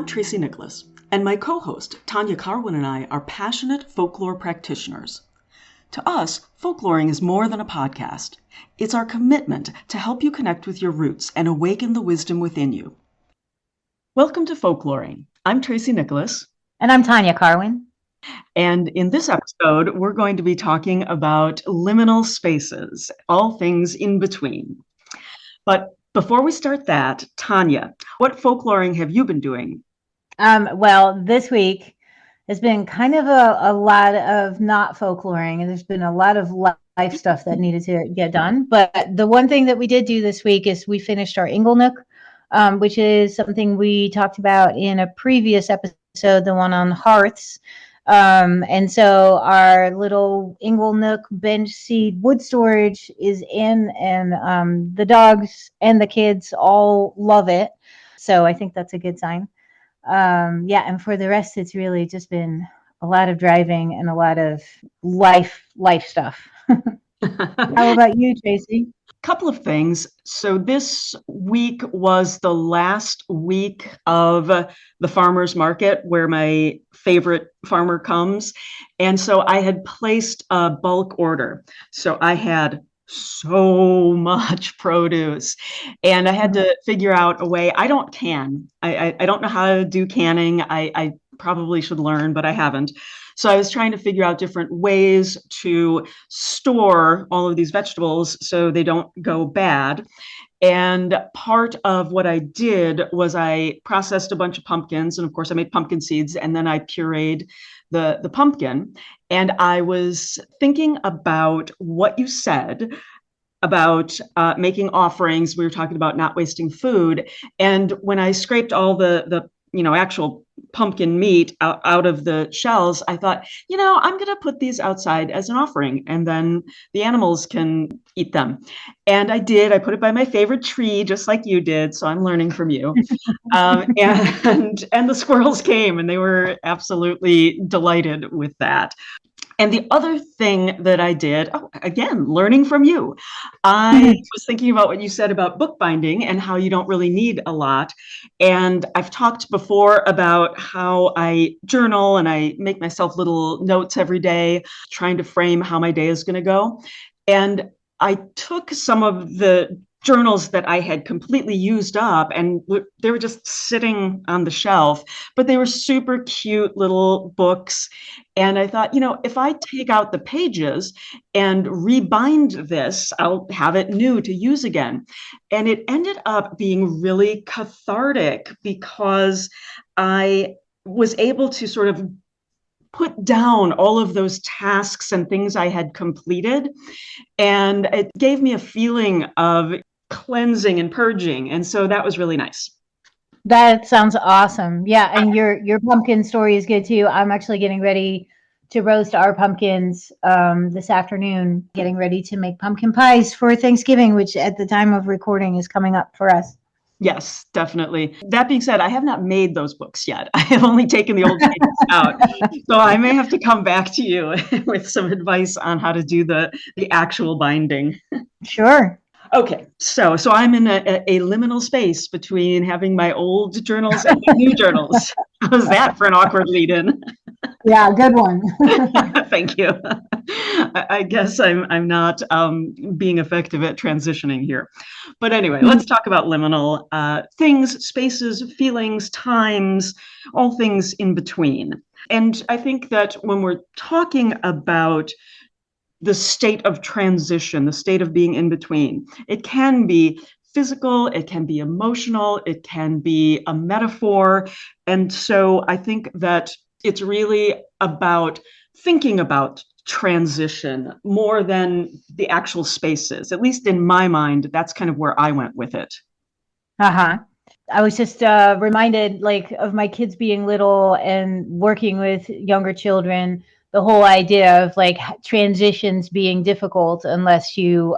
I'm Tracy Nicholas, and my co-host Tanya Carwyn and I are passionate folklore practitioners. To us, folkloring is more than a podcast. It's our commitment to help you connect with your roots and awaken the wisdom within you. Welcome to Folkloring. I'm Tracy Nicholas. And I'm Tanya Carwyn. And in this episode, we're going to be talking about liminal spaces, all things in between. But before we start that, Tanya, what folkloring have you been doing? Well, this week has been kind of a lot of not folkloring, and there's been a lot of life stuff that needed to get done. But the one thing that we did do this week is we finished our Inglenook, which is something we talked about in a previous episode, the one on hearths. And so our little Inglenook bench seat wood storage is in, and the dogs and the kids all love it. So I think that's a good sign. And for the rest, it's really just been a lot of driving and a lot of life stuff. How about you, Tracy? Couple of things. So this week was the last week of the farmer's market where my favorite farmer comes. And so I had placed a bulk order. So I had so much produce and I had to figure out a way. I don't can. I don't know how to do canning. I probably should learn, but I haven't. So I was trying to figure out different ways to store all of these vegetables so they don't go bad. And part of what I did was I processed a bunch of pumpkins. And of course, I made pumpkin seeds, and then I pureed the pumpkin. And I was thinking about what you said about making offerings. We were talking about not wasting food. And when I scraped all the actual pumpkin meat out of the shells, I thought, I'm going to put these outside as an offering, and then the animals can eat them. And I did. I put it by my favorite tree, just like you did. So I'm learning from you. And the squirrels came, and they were absolutely delighted with that. And the other thing that I did, again, learning from you, I was thinking about what you said about bookbinding and how you don't really need a lot. And I've talked before about how I journal and I make myself little notes every day, trying to frame how my day is going to go. And I took some of the journals that I had completely used up, and they were just sitting on the shelf, but they were super cute little books. And I thought, if I take out the pages and rebind this, I'll have it new to use again. And it ended up being really cathartic because I was able to sort of put down all of those tasks and things I had completed. And it gave me a feeling of cleansing and purging. And so that was really nice. That sounds awesome. Yeah. And your pumpkin story is good too. I'm actually getting ready to roast our pumpkins this afternoon, getting ready to make pumpkin pies for Thanksgiving, which at the time of recording is coming up for us. Yes, definitely. That being said, I have not made those books yet. I have only taken the old pages out. So I may have to come back to you with some advice on how to do the actual binding. Sure. Okay, so I'm in a liminal space between having my old journals and my new journals. How's that for an awkward lead-in? Yeah, good one. Thank you. I guess I'm not being effective at transitioning here. But anyway, let's talk about liminal things, spaces, feelings, times, all things in between. And I think that when we're talking about the state of transition, the state of being in between, it can be physical, it can be emotional, it can be a metaphor. And so I think that it's really about thinking about transition more than the actual spaces. At least in my mind, that's kind of where I went with it. I was just reminded of my kids being little and working with younger children, the whole idea of transitions being difficult unless you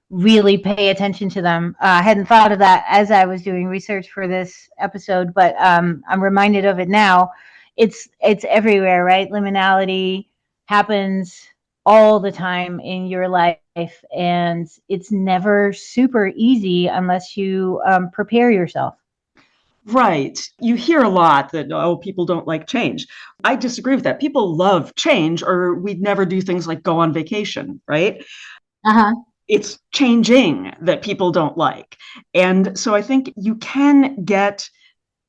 really pay attention to them. I hadn't thought of that as I was doing research for this episode, but I'm reminded of it now. It's everywhere, right? Liminality happens all the time in your life, and it's never super easy unless you prepare yourself. Right. You hear a lot that, oh, people don't like change. I disagree with that. People love change, or we'd never do things like go on vacation, right? Uh-huh. It's changing that people don't like. And so I think you can get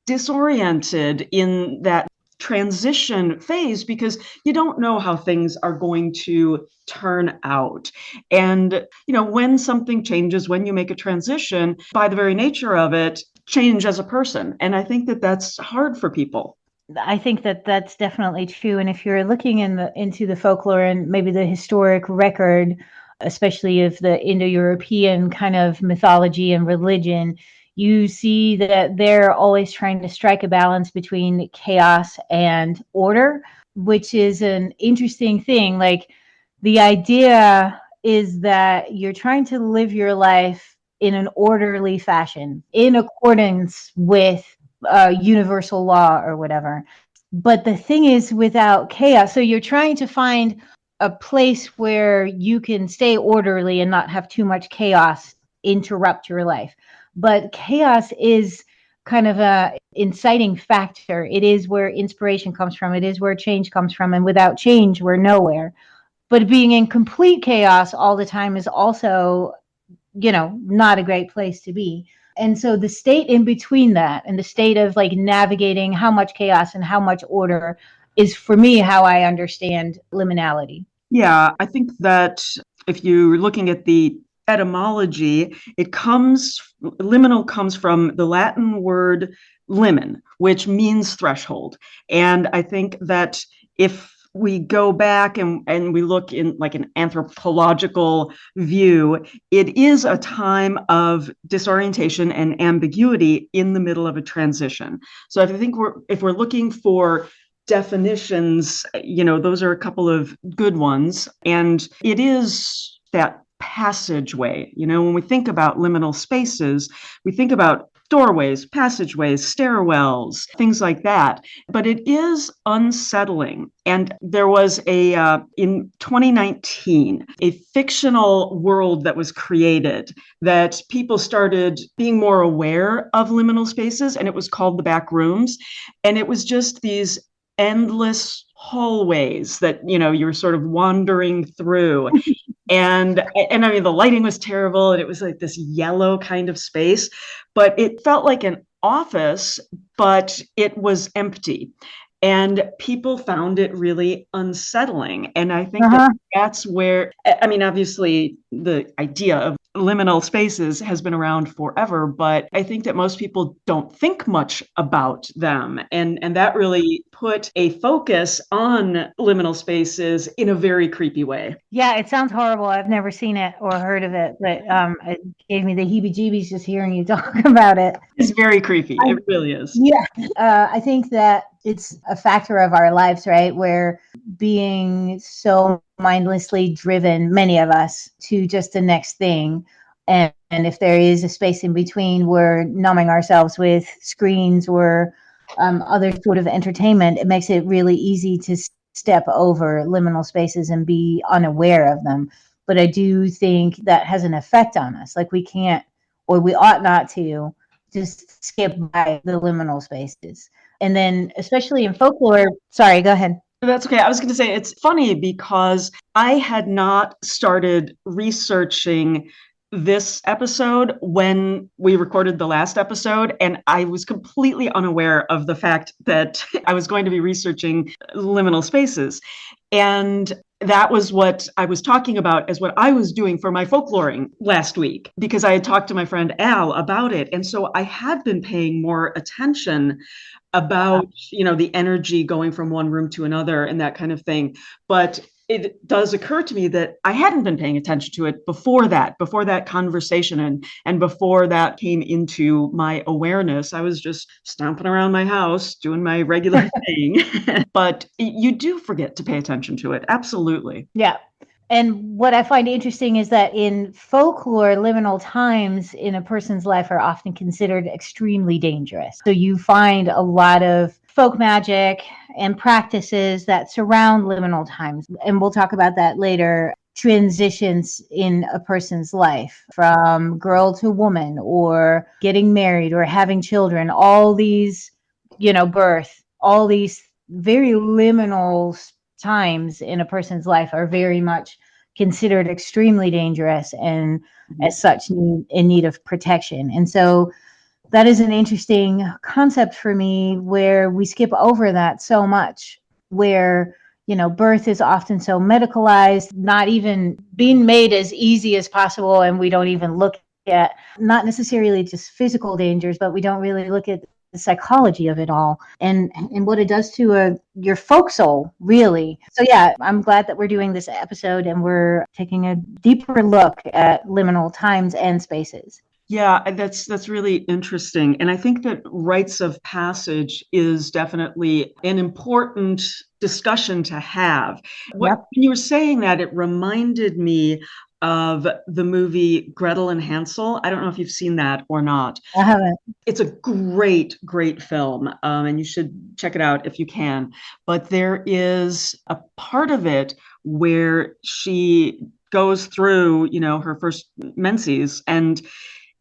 disoriented in that transition phase because you don't know how things are going to turn out. And, when something changes, when you make a transition, by the very nature of it, change as a person. And I think that that's hard for people. I think that that's definitely true. And if you're looking into the folklore and maybe the historic record, especially of the Indo-European kind of mythology and religion, you see that they're always trying to strike a balance between chaos and order, which is an interesting thing. Like, the idea is that you're trying to live your life in an orderly fashion, in accordance with universal law or whatever. But the thing is, without chaos, so you're trying to find a place where you can stay orderly and not have too much chaos interrupt your life. But chaos is kind of a inciting factor. It is where inspiration comes from. It is where change comes from. And without change, we're nowhere. But being in complete chaos all the time is also, not a great place to be. And so the state in between that and the state of like navigating how much chaos and how much order is, for me, how I understand liminality. Yeah, I think that if you're looking at the etymology, liminal comes from the Latin word limen, which means threshold. And I think that if we go back and we look in like an anthropological view, it is a time of disorientation and ambiguity in the middle of a transition. So if we're looking for definitions, those are a couple of good ones. And it is that passageway. When we think about liminal spaces, we think about doorways, passageways, stairwells, things like that. But it is unsettling. And there was in 2019, a fictional world that was created that people started being more aware of liminal spaces, and it was called the Back Rooms. And it was just these endless hallways that, you were sort of wandering through. And I mean, the lighting was terrible, and it was like this yellow kind of space, but it felt like an office, but it was empty. And people found it really unsettling. And I think that that's where, I mean, obviously, the idea of liminal spaces has been around forever, but I think that most people don't think much about them. And that really put a focus on liminal spaces in a very creepy way. Yeah, it sounds horrible. I've never seen it or heard of it, but it gave me the heebie-jeebies just hearing you talk about it. It's very creepy. It really is. Yeah. I think that it's a factor of our lives, right? Where being so mindlessly driven, many of us, to just the next thing. And if there is a space in between, we're numbing ourselves with screens or other sort of entertainment. It makes it really easy to step over liminal spaces and be unaware of them. But I do think that has an effect on us. Like, we can't, or we ought not to, just skip by the liminal spaces. And then, especially in folklore, sorry, go ahead. That's okay. I was going to say, it's funny because I had not started researching this episode when we recorded the last episode, and I was completely unaware of the fact that I was going to be researching liminal spaces. And that was what I was talking about as what I was doing for my folkloring last week, because I had talked to my friend Al about it. And so I had been paying more attention about, the energy going from one room to another and that kind of thing. But it does occur to me that I hadn't been paying attention to it before that conversation and before that came into my awareness. I was just stomping around my house doing my regular thing. But you do forget to pay attention to it. Absolutely. Yeah. And what I find interesting is that in folklore, liminal times in a person's life are often considered extremely dangerous. So you find a lot of folk magic and practices that surround liminal times. And we'll talk about that later. transitions in a person's life, from girl to woman, or getting married, or having children, all these, birth, all these very liminal times in a person's life are very much considered extremely dangerous, and as such in need of protection. And so that is an interesting concept for me, where we skip over that so much, where birth is often so medicalized, not even being made as easy as possible, and we don't even look at not necessarily just physical dangers, but we don't really look at the psychology of it all, and what it does to your folk soul, really. So yeah, I'm glad that we're doing this episode and we're taking a deeper look at liminal times and spaces. Yeah, that's really interesting. And I think that rites of passage is definitely an important discussion to have. When you were saying that, it reminded me of the movie Gretel and Hansel. I don't know if you've seen that or not. I haven't. It's a great, great film, and you should check it out if you can. But there is a part of it where she goes through, her first menses, and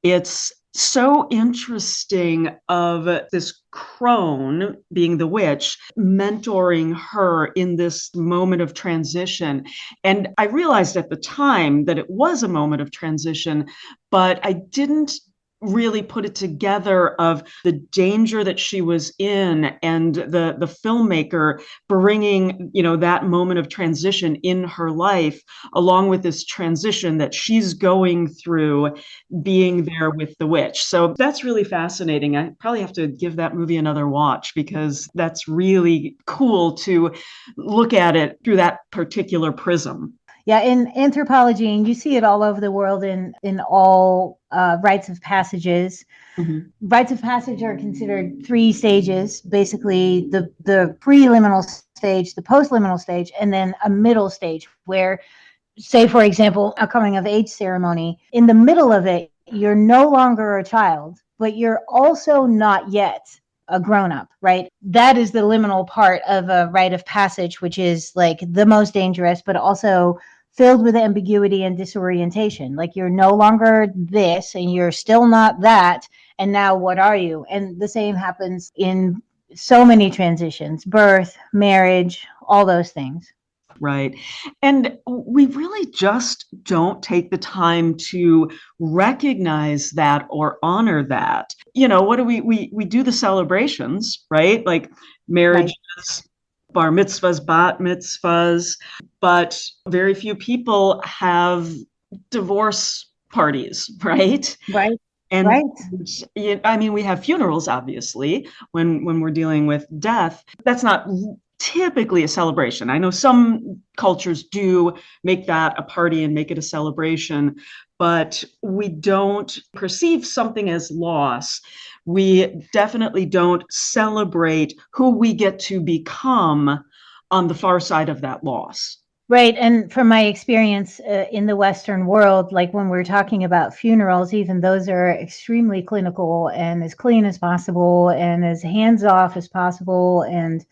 it's so interesting of this crone, being the witch, mentoring her in this moment of transition. And I realized at the time that it was a moment of transition, but I didn't really put it together of the danger that she was in, and the filmmaker bringing that moment of transition in her life, along with this transition that she's going through being there with the witch. So that's really fascinating. I probably have to give that movie another watch, because that's really cool to look at it through that particular prism. Yeah, in anthropology, and you see it all over the world in all rites of passages. Mm-hmm. Rites of passage are considered 3 stages, basically the pre-liminal stage, the post-liminal stage, and then a middle stage where, say, for example, a coming of age ceremony. In the middle of it, you're no longer a child, but you're also not yet a grown-up, right? That is the liminal part of a rite of passage, which is like the most dangerous, but also filled with ambiguity and disorientation. Like, you're no longer this and you're still not that. And now what are you? And the same happens in so many transitions: birth, marriage, all those things. Right. And we really just don't take the time to recognize that or honor that. What do we do the celebrations, right? Like marriages, right, bar mitzvahs, bat mitzvahs, but very few people have divorce parties, right? Right. And right. I mean, we have funerals, obviously, when we're dealing with death. That's not typically a celebration. I know some cultures do make that a party and make it a celebration, but we don't perceive something as loss. We definitely don't celebrate who we get to become on the far side of that loss. Right. And from my experience in the Western world, like when we're talking about funerals, even those are extremely clinical and as clean as possible and as hands-off as possible. And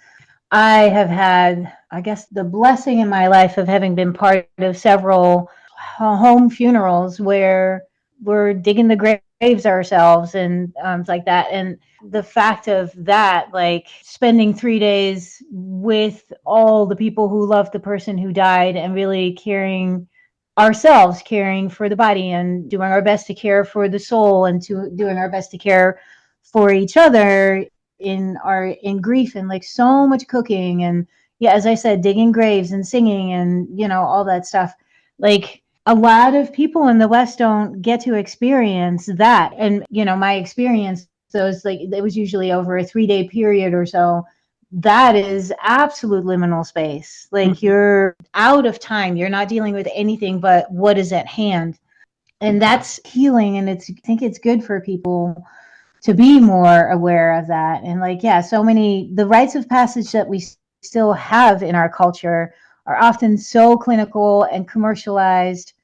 I have had, I guess, the blessing in my life of having been part of several home funerals where we're digging the graves ourselves and like that. And the fact of that, like spending 3 days with all the people who loved the person who died and really caring for the body and doing our best to care for the soul and doing our best to care for each other in grief, and like so much cooking and, yeah, as I said, digging graves and singing and all that stuff. Like, a lot of people in the West don't get to experience that. And my experience, so it's like it was usually over a 3-day period or so. That is absolute liminal space. Like, you're out of time, you're not dealing with anything but what is at hand, and that's healing. And I think it's good for people to be more aware of that. And like, yeah, so many, the rites of passage that we still have in our culture are often so clinical and commercialized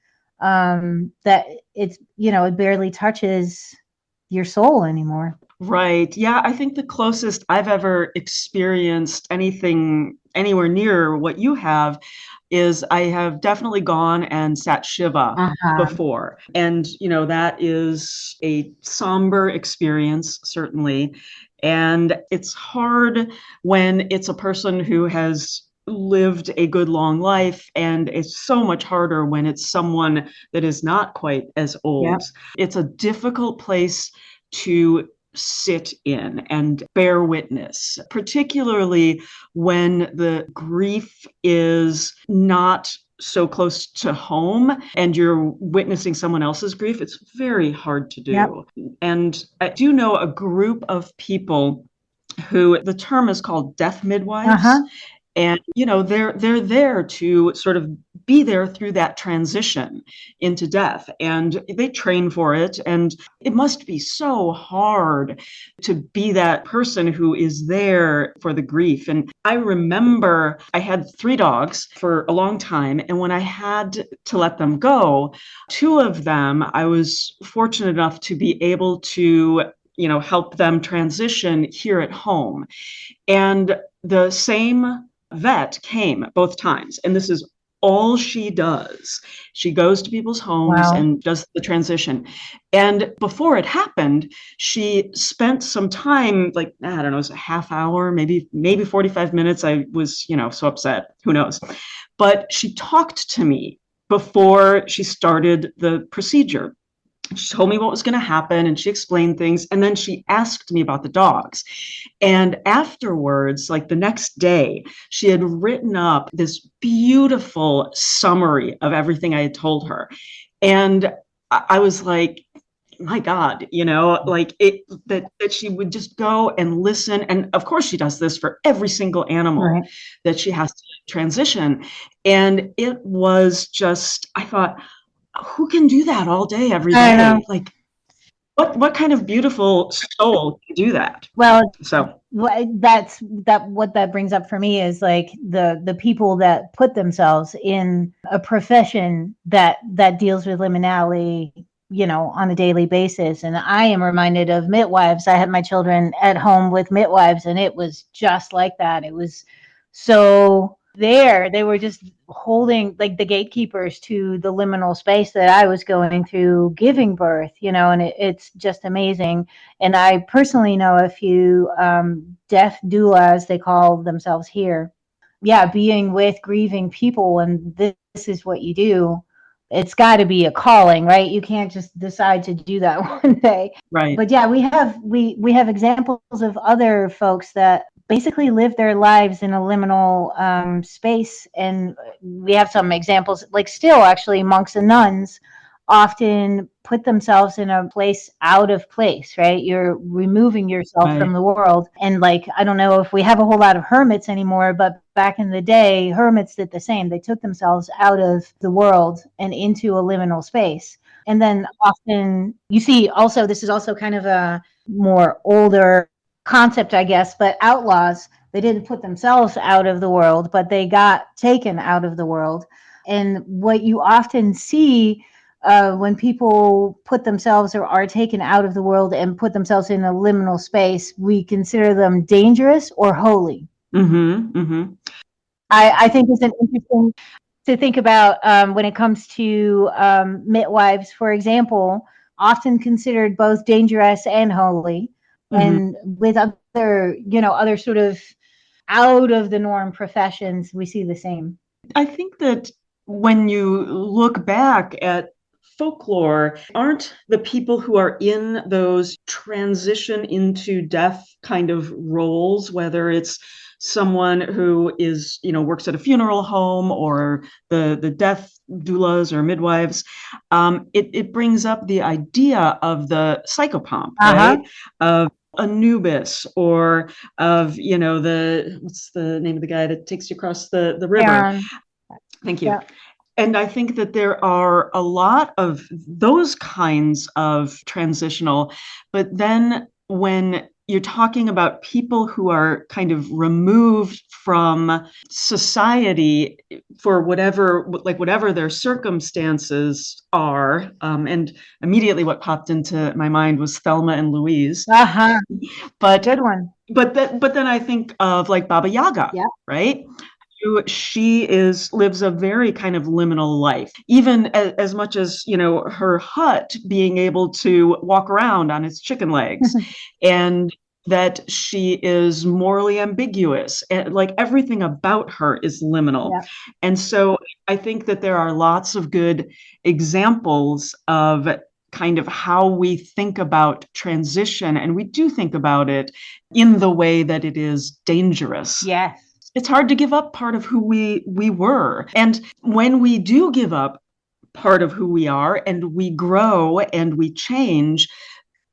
that it's, it barely touches your soul anymore. Right. Yeah, I think the closest I've ever experienced anything anywhere near what you have is I have definitely gone and sat Shiva before. And, that is a somber experience, certainly. And it's hard when it's a person who has lived a good long life, and it's so much harder when it's someone that is not quite as old. Yep. It's a difficult place to sit in and bear witness, particularly when the grief is not so close to home and you're witnessing someone else's grief. It's very hard to do. Yep. And I do know a group of people who the term is called death midwives. And, they're there to sort of be there through that transition into death. And they train for it. And it must be so hard to be that person who is there for the grief. And I remember I had 3 dogs for a long time. And when I had to let them go, 2 of them, I was fortunate enough to be able to help them transition here at home. And the same vet came both times. And this is all she does. She goes to people's homes and does the transition. And before it happened, she spent some time, like, I don't know, it was a half hour, maybe 45 minutes. I was, so upset. Who knows? But she talked to me before she started the procedure. She told me what was going to happen and she explained things. And then she asked me about the dogs. And afterwards, like the next day, she had written up this beautiful summary of everything I had told her. And I was like, my God, that she would just go and listen. And of course, she does this for every single animal that she has to transition. And it was just, I thought, who can do that all day, every day? Like, what kind of beautiful soul can do that? Well, so what that brings up for me is like the people that put themselves in a profession that deals with liminality, on a daily basis. And I am reminded of midwives. I had my children at home with midwives, and it was just like that. It was so they were just holding like the gatekeepers to the liminal space that I was going through giving birth, and it's just amazing. And I personally know a few death doulas, they call themselves here. Yeah, being with grieving people, and this is what you do. It's got to be a calling, right? You can't just decide to do that one day. Right. But yeah, we have examples of other folks that basically live their lives in a liminal space. And we have some examples, like still actually monks and nuns often put themselves in a place out of place, right? You're removing yourself from the world. And like, I don't know if we have a whole lot of hermits anymore, but back in the day, hermits did the same. They took themselves out of the world and into a liminal space. And then often you see also, this is also kind of a more older concept, I guess, but outlaws, they didn't put themselves out of the world, but they got taken out of the world. And what you often see when people put themselves or are taken out of the world and put themselves in a liminal space, we consider them dangerous or holy. I think it's an interesting to think about when it comes to midwives, for example, often considered both dangerous and holy. And with other sort of out of the norm professions, we see the same. I think that when you look back at folklore, aren't the people who are in those transition into death kind of roles, whether it's someone who is, works at a funeral home or the death doulas or midwives, it brings up the idea of the psychopomp, right? Of Anubis, or of, what's the name of the guy that takes you across the river? Thank you. Yeah. And I think that there are a lot of those kinds of transitional, but then when you're talking about people who are kind of removed from society for whatever their circumstances are, and immediately what popped into my mind was Thelma and Louise. But good one. But then I think of like Baba Yaga, right? she lives a very kind of liminal life, even as much as, her hut being able to walk around on its chicken legs, and that she is morally ambiguous, and like everything about her is liminal. Yeah. And so I think that there are lots of good examples of kind of how we think about transition, and we do think about it in the way that it is dangerous. Yes. It's hard to give up part of who we were. And when we do give up part of who we are and we grow and we change,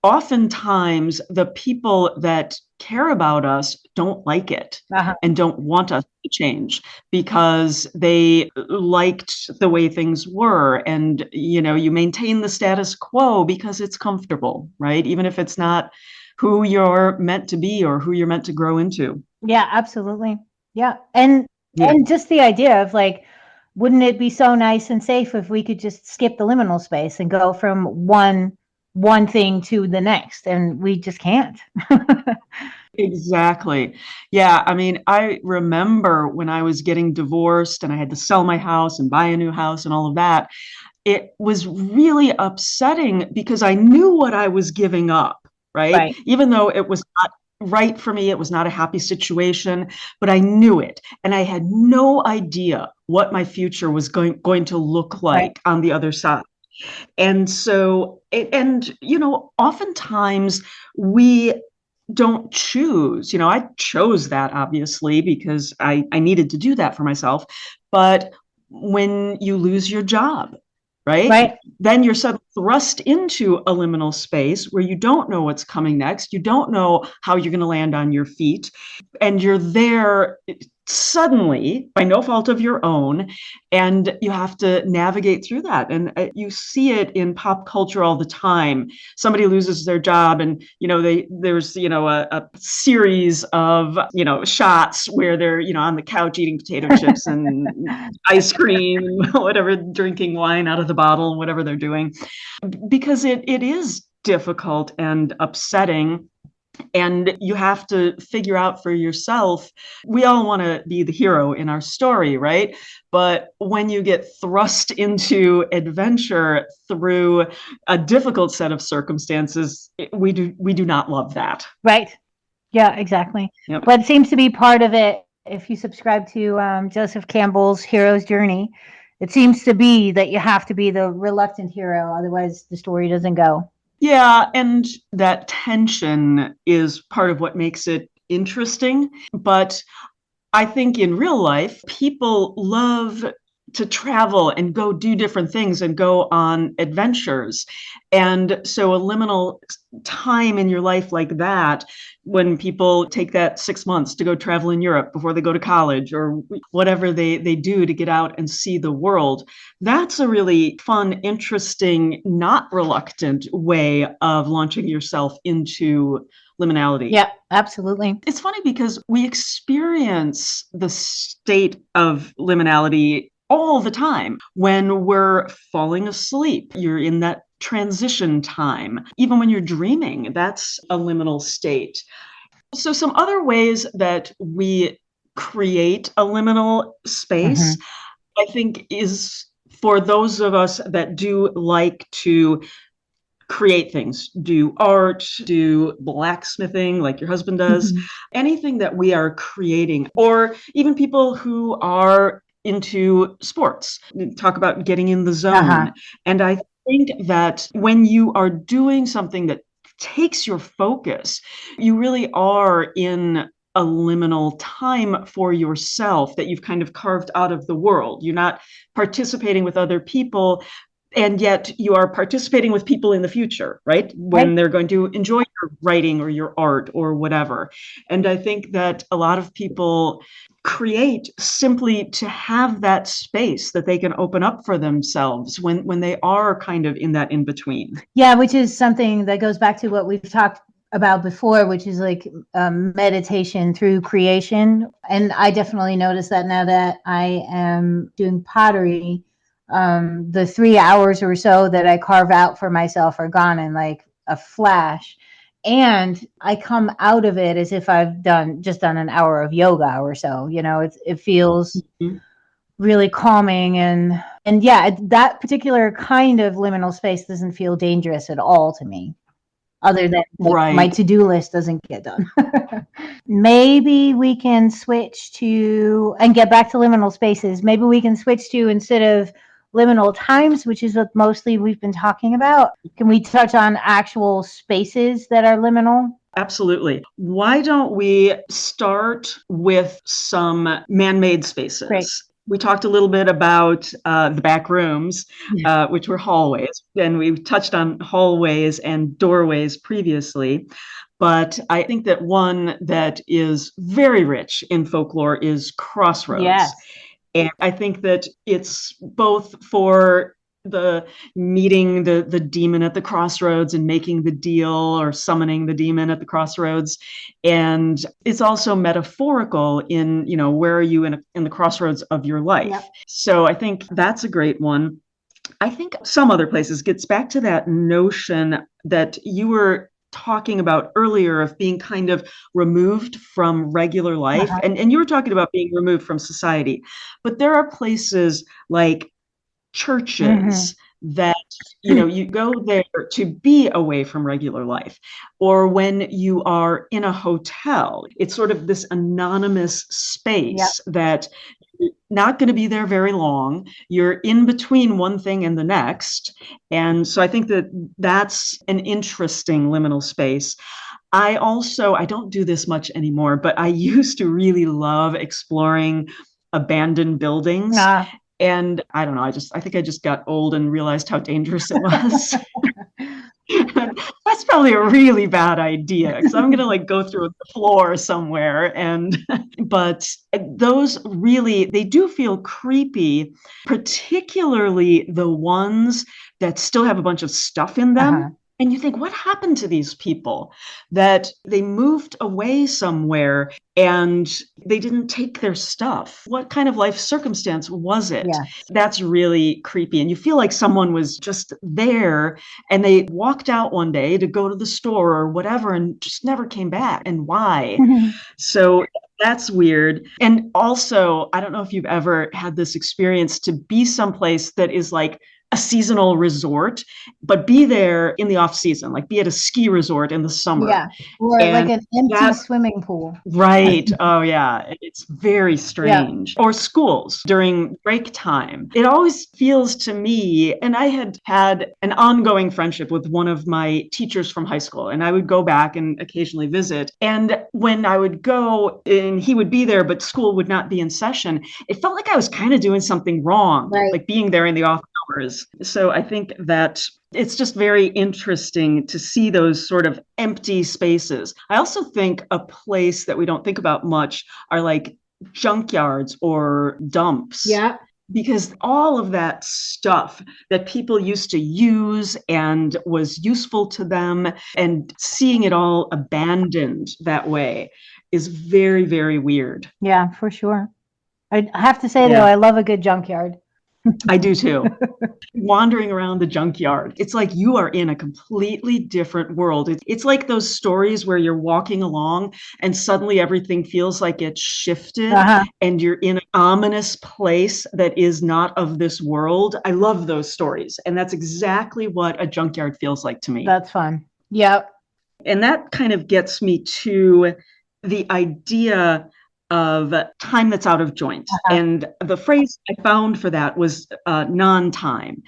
oftentimes the people that care about us don't like it and don't want us to change because they liked the way things were. And, you maintain the status quo because it's comfortable, right? Even if it's not who you're meant to be or who you're meant to grow into. Yeah, absolutely. Yeah. And just the idea of like, wouldn't it be so nice and safe if we could just skip the liminal space and go from one thing to the next? And we just can't. Exactly. Yeah. I mean, I remember when I was getting divorced and I had to sell my house and buy a new house and all of that. It was really upsetting because I knew what I was giving up, right? Even though it was not right for me, it was not a happy situation, but I knew it. And I had no idea what my future was going to look like on the other side. And so, oftentimes we don't choose. I chose that obviously because I needed to do that for myself. But when you lose your job, right? Then you're suddenly thrust into a liminal space where you don't know what's coming next. You don't know how you're going to land on your feet. And you're there suddenly by no fault of your own, and you have to navigate through that. And you see it in pop culture all the time. Somebody loses their job, and there's a series of shots where they're on the couch eating potato chips and ice cream, whatever, drinking wine out of the bottle, whatever they're doing, because it is difficult and upsetting. And you have to figure out for yourself. We all want to be the hero in our story, right? But when you get thrust into adventure through a difficult set of circumstances, we do not love that. Right. Yeah, exactly. Yep. But it seems to be part of it. If you subscribe to Joseph Campbell's Hero's Journey, it seems to be that you have to be the reluctant hero. Otherwise, the story doesn't go. Yeah, and that tension is part of what makes it interesting. But I think in real life, people love to travel and go do different things and go on adventures. And so a liminal time in your life like that, when people take that 6 months to go travel in Europe before they go to college or whatever they do to get out and see the world, that's a really fun, interesting, not reluctant way of launching yourself into liminality. Yeah, absolutely. It's funny because we experience the state of liminality all the time when we're falling asleep. You're in that transition time. Even when you're dreaming, that's a liminal state. So some other ways that we create a liminal space, I think, is for those of us that do like to create things, do art, do blacksmithing like your husband does, anything that we are creating, or even people who are into sports, talk about getting in the zone. And I think that when you are doing something that takes your focus, you really are in a liminal time for yourself that you've kind of carved out of the world. You're not participating with other people, and yet you are participating with people in the future, right? When they're going to enjoy your writing or your art or whatever. And I think that a lot of people create simply to have that space that they can open up for themselves when they are kind of in that in-between. Yeah, which is something that goes back to what we've talked about before, which is like meditation through creation. And I definitely notice that now that I am doing pottery, the 3 hours or so that I carve out for myself are gone in like a flash. And I come out of it as if I've just done an hour of yoga or so. It feels Mhm. really calming, and yeah, that particular kind of liminal space doesn't feel dangerous at all to me, other than my Right. to-do list doesn't get done. Maybe we can switch to, and get back to liminal spaces. Maybe we can switch to, instead of liminal times, which is what mostly we've been talking about, can we touch on actual spaces that are liminal? Absolutely. Why don't we start with some man-made spaces? Great. We talked a little bit about the back rooms, which were hallways, and we touched on hallways and doorways previously. But I think that one that is very rich in folklore is crossroads. Yes. And I think that it's both for the meeting the demon at the crossroads and making the deal, or summoning the demon at the crossroads. And it's also metaphorical in, where are you in the crossroads of your life? Yep. So I think that's a great one. I think some other places gets back to that notion that you were talking about earlier of being kind of removed from regular life. And you were talking about being removed from society. But there are places like churches that, you go there to be away from regular life. Or when you are in a hotel, it's sort of this anonymous space that you're not going to be there very long. You're in between one thing and the next. And so I think that that's an interesting liminal space. I don't do this much anymore, but I used to really love exploring abandoned buildings. And I don't know, I think I just got old and realized how dangerous it was. That's probably a really bad idea, because I'm going to go through the floor somewhere. But those really, they do feel creepy, particularly the ones that still have a bunch of stuff in them. And you think, what happened to these people that they moved away somewhere and they didn't take their stuff? What kind of life circumstance was it? Yeah. That's really creepy. And you feel like someone was just there and they walked out one day to go to the store or whatever and just never came back. And why? So that's weird. And also, I don't know if you've ever had this experience to be someplace that is like a seasonal resort, but be there in the off season, like be at a ski resort in the summer. Yeah. Or like an empty swimming pool. Right. Oh yeah. It's very strange. Yeah. Or schools during break time. It always feels to me, and I had an ongoing friendship with one of my teachers from high school, and I would go back and occasionally visit. And when I would go and he would be there, but school would not be in session, it felt like I was kind of doing something wrong, like being there in the off hours. So I think that it's just very interesting to see those sort of empty spaces. I also think a place that we don't think about much are like junkyards or dumps. Yeah. Because all of that stuff that people used to use and was useful to them, and seeing it all abandoned that way is very, very weird. Yeah, for sure. I have to say, though, I love a good junkyard. I do too. Wandering around the junkyard, it's like you are in a completely different world. It's like those stories where you're walking along and suddenly everything feels like it's shifted and you're in an ominous place that is not of this world. I love those stories. And that's exactly what a junkyard feels like to me. That's fun. Yep. And that kind of gets me to the idea of time that's out of joint. And the phrase I found for that was non-time.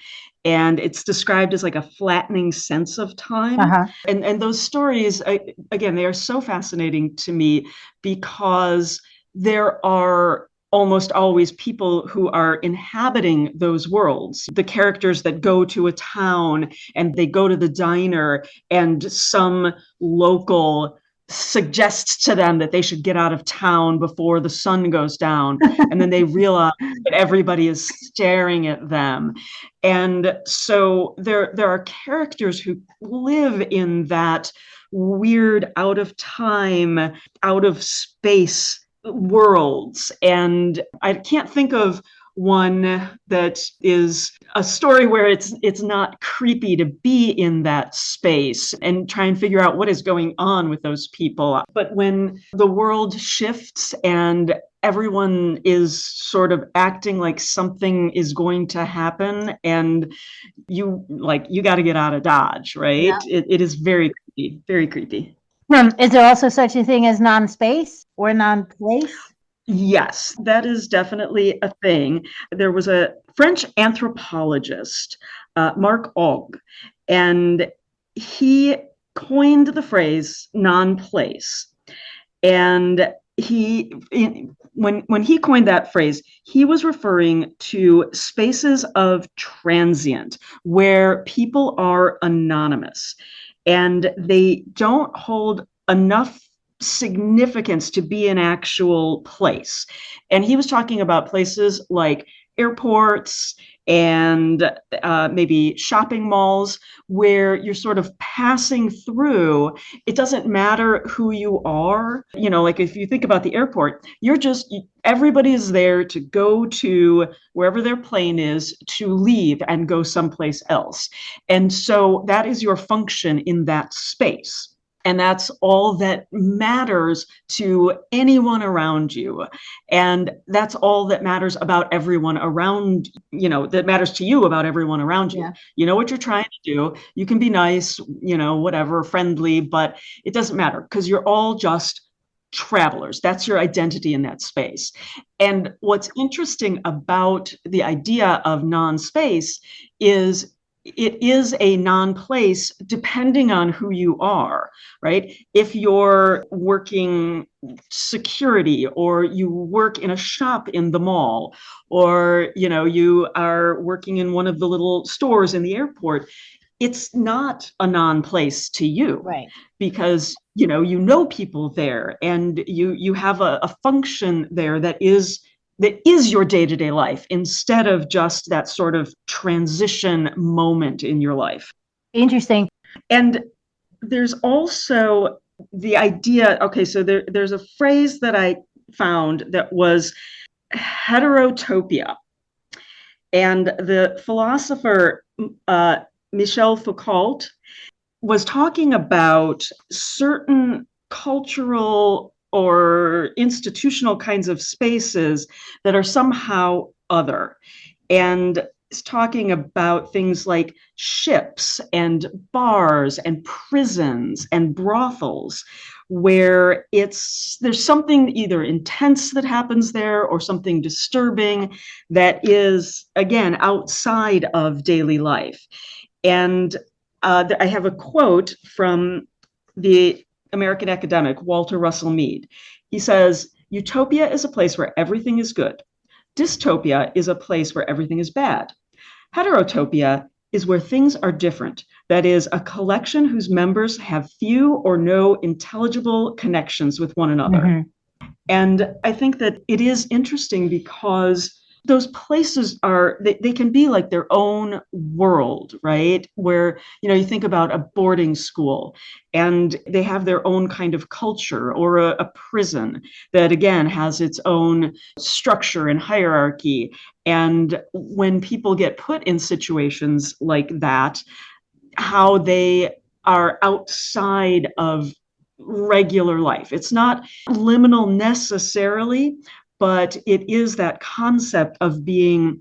And it's described as like a flattening sense of time. And those stories, again, they are so fascinating to me because there are almost always people who are inhabiting those worlds. The characters that go to a town and they go to the diner and some local suggests to them that they should get out of town before the sun goes down. And then they realize that everybody is staring at them. And so there are characters who live in that weird, out of time, out of space worlds. And I can't think of one that is a story where it's not creepy to be in that space and try and figure out what is going on with those people. But when the world shifts and everyone is sort of acting like something is going to happen and you got to get out of Dodge, right? Yeah. It is very creepy, very creepy. Is there also such a thing as non-space or non-place? Yes, that is definitely a thing. There was a French anthropologist, Marc Aug, and he coined the phrase non-place. And when he coined that phrase, he was referring to spaces of transient where people are anonymous and they don't hold enough significance to be an actual place. And he was talking about places like airports and maybe shopping malls where you're sort of passing through. It doesn't matter who you are. Like if you think about the airport, everybody is there to go to wherever their plane is to leave and go someplace else. And so that is your function in that space. And that's all that matters to anyone around you. And that's all that matters about everyone around, that matters to you about everyone around you. Yeah. You know what you're trying to do. You can be nice, whatever, friendly, but it doesn't matter because you're all just travelers. That's your identity in that space. And what's interesting about the idea of non-space is it is a non-place depending on who you are, right? If you're working security or you work in a shop in the mall or, you are working in one of the little stores in the airport, it's not a non-place to you, right? Because you know people there and you have a function there that is your day-to-day life instead of just that sort of transition moment in your life. Interesting. And there's also the idea, okay, so there's a phrase that I found that was heterotopia. And the philosopher Michel Foucault was talking about certain cultural or institutional kinds of spaces that are somehow other. And is talking about things like ships and bars and prisons and brothels, where there's something either intense that happens there or something disturbing that is, again, outside of daily life. And I have a quote from the American academic Walter Russell Mead. He says, "Utopia is a place where everything is good. Dystopia is a place where everything is bad. Heterotopia is where things are different. That is, a collection whose members have few or no intelligible connections with one another." Mm-hmm. And I think that it is interesting because those places they can be like their own world, right? Where, you think about a boarding school and they have their own kind of culture, or a prison that, again, has its own structure and hierarchy. And when people get put in situations like that, how they are outside of regular life. It's not liminal necessarily, but it is that concept of being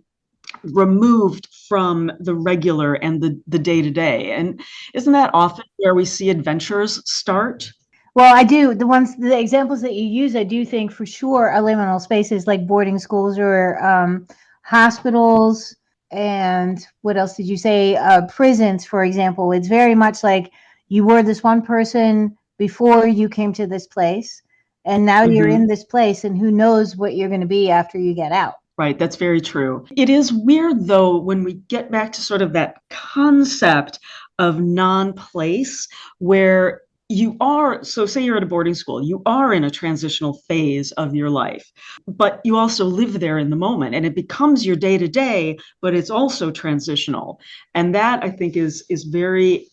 removed from the regular and the day-to-day. And isn't that often where we see adventures start? Well, I do. The examples that you use, I do think for sure are liminal spaces like boarding schools or hospitals. And what else did you say? Prisons, for example. It's very much like you were this one person before you came to this place. And now you're in this place, and who knows what you're going to be after you get out. Right. That's very true. It is weird, though, when we get back to sort of that concept of non-place where you are. So say you're at a boarding school, you are in a transitional phase of your life, but you also live there in the moment and it becomes your day to day, but it's also transitional. And that, I think, is very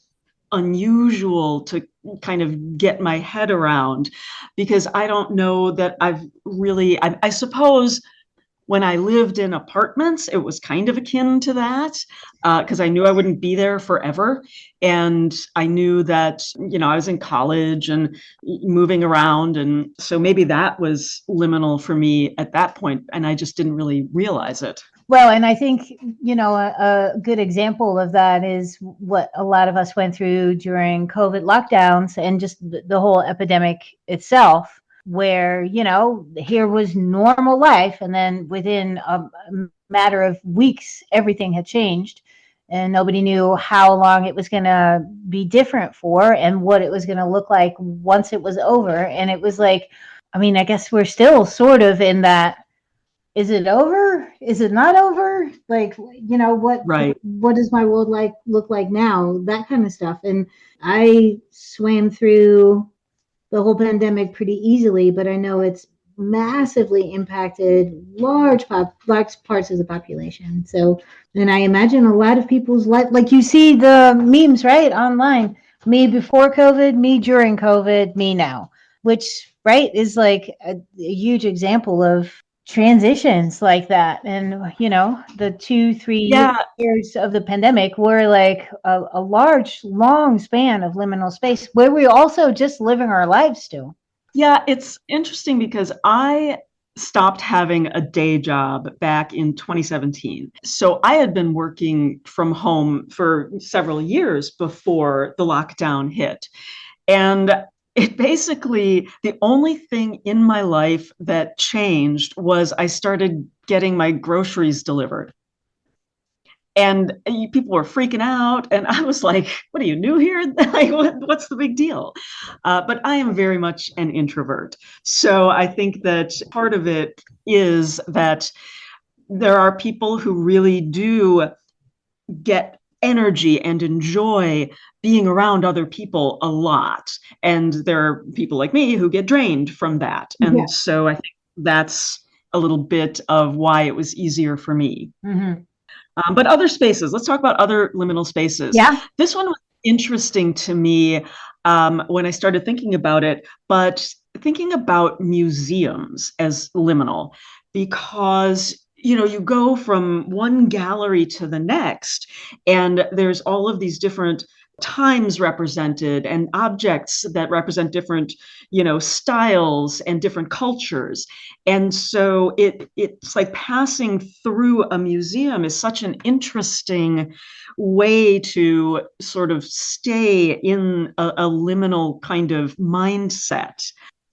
unusual to kind of get my head around, because I don't know that I've really, I suppose When I lived in apartments, it was kind of akin to that because I knew I wouldn't be there forever. And I knew that, I was in college and moving around. And so maybe that was liminal for me at that point, and I just didn't really realize it. Well, and I think, a good example of that is what a lot of us went through during COVID lockdowns and just the whole epidemic itself, where, here was normal life. And then within a matter of weeks, everything had changed and nobody knew how long it was going to be different for and what it was going to look like once it was over. And it was like, I guess we're still sort of in that. Is it over? Is it not over? Like, Right. what does my world look like now? That kind of stuff. And I swam through the whole pandemic pretty easily, but I know it's massively impacted large parts of the population. So, and I imagine a lot of people's life, like you see the memes, right, online, me before COVID, me during COVID, me now, which, right, is like a huge example of transitions like that. And the 2-3 years of the pandemic were like a large, long span of liminal space where we're also just living our lives still. Yeah, it's interesting because I stopped having a day job back in 2017. So I had been working from home for several years before the lockdown hit. And it basically, the only thing in my life that changed was I started getting my groceries delivered. And people were freaking out. And I was like, what are you, new here? Like, what's the big deal? But I am very much an introvert. So I think that part of it is that there are people who really do get energy and enjoy being around other people a lot. And there are people like me who get drained from that. And so I think that's a little bit of why it was easier for me. Mm-hmm. But other spaces, let's talk about other liminal spaces. Yeah. This one was interesting to me when I started thinking about it, but thinking about museums as liminal, because you go from one gallery to the next, and there's all of these different times represented and objects that represent different, styles and different cultures. And so it's like passing through a museum is such an interesting way to sort of stay in a liminal kind of mindset.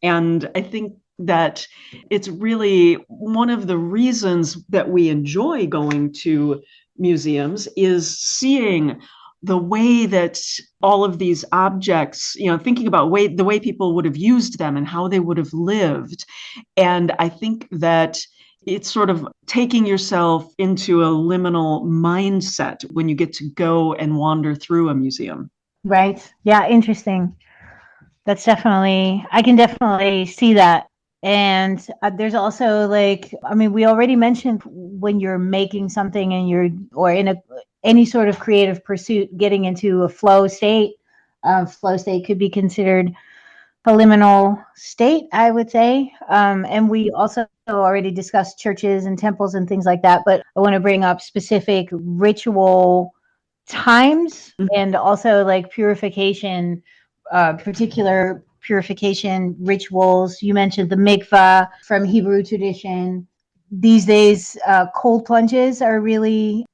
And I think that it's really one of the reasons that we enjoy going to museums is seeing the way that all of these objects, thinking about the way people would have used them and how they would have lived. And I think that it's sort of taking yourself into a liminal mindset when you get to go and wander through a museum. Right. Yeah. Interesting. That's definitely, I can definitely see that. And there's also we already mentioned when you're making something and or in any sort of creative pursuit, getting into a flow state. Flow state could be considered a liminal state, I would say. And we also already discussed churches and temples and things like that. But I want to bring up specific ritual times and also purification, particular purification rituals. You mentioned the mikvah from Hebrew tradition. These days, cold plunges are really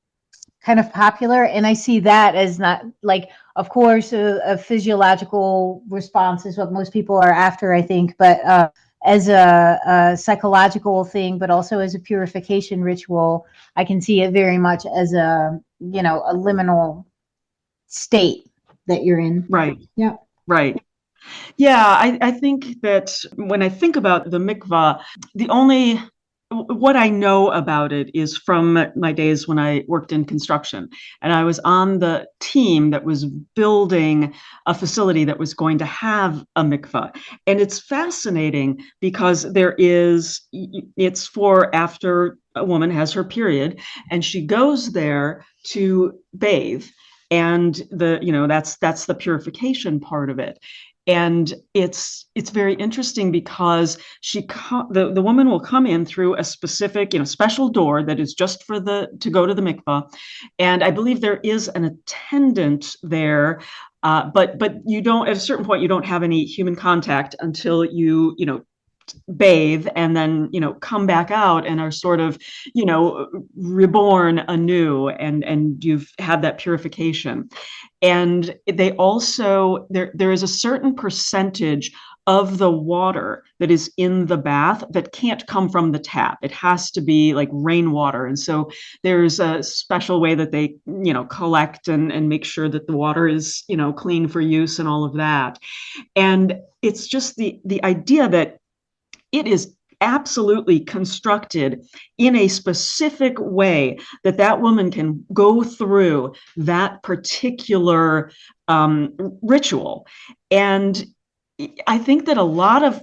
kind of popular. And I see that as not of course, a physiological response is what most people are after, I think, but as a psychological thing, but also as a purification ritual, I can see it very much as a liminal state that you're in. Right. Yeah. Right. Yeah, I think that when I think about the mikvah, what I know about it is from my days when I worked in construction, and I was on the team that was building a facility that was going to have a mikvah. And it's fascinating because it's for after a woman has her period and she goes there to bathe. And that's the purification part of it. And it's very interesting because the woman will come in through a specific, special door that is just for to go to the mikvah. And I believe there is an attendant there. But you don't, at a certain point, you don't have any human contact until you bathe and then come back out and are sort of reborn anew, and you've had that purification. And they also, there is a certain percentage of the water that is in the bath that can't come from the tap. It has to be like rainwater. And so there's a special way that they collect and make sure that the water is clean for use and all of that. And it's just the idea that it is absolutely constructed in a specific way that woman can go through that particular ritual. And I think that a lot of